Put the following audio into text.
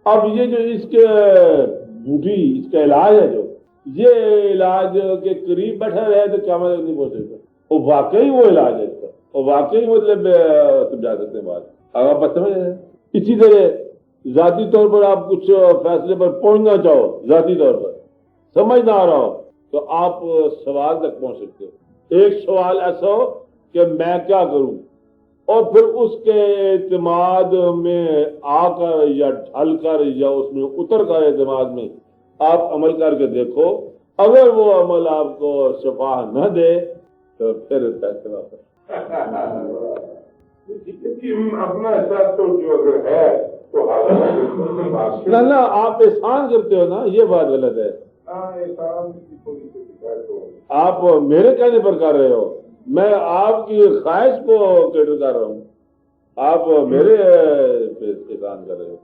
अब ये जो इसके बूढ़ी इसका इलाज है, जो ये इलाज के करीब बैठा रहे तो क्या मतलब नहीं बोल सकता, वो वाकई वो इलाज है इसका, और वाकई मतलब समझा सकते हैं बात, अगर आप समझ रहे हैं। इसी तरह जाती तौर पर आप कुछ फैसले पर पहुंचना चाहो, जाती तौर पर समझ ना आ रहा हो, तो आप सवाल तक पहुंच सकते हो। एक सवाल ऐसा हो कि मैं क्या करूं, और फिर उसके एतमाद में आकर या ढलकर या उसमें उतर कर एतमाद में आप अमल करके देखो। अगर वो अमल आपको शफा न दे तो फिर फैसला अपना साथ तो जो अगर है तो ना ना, आप एहसान करते हो ना, ये बात गलत है। आप मेरे कहने पर कर रहे हो, मैं आपकी ख्वाहिश को कैटर कर रहा हूँ, आप मेरे पे एहसान कर रहे हो।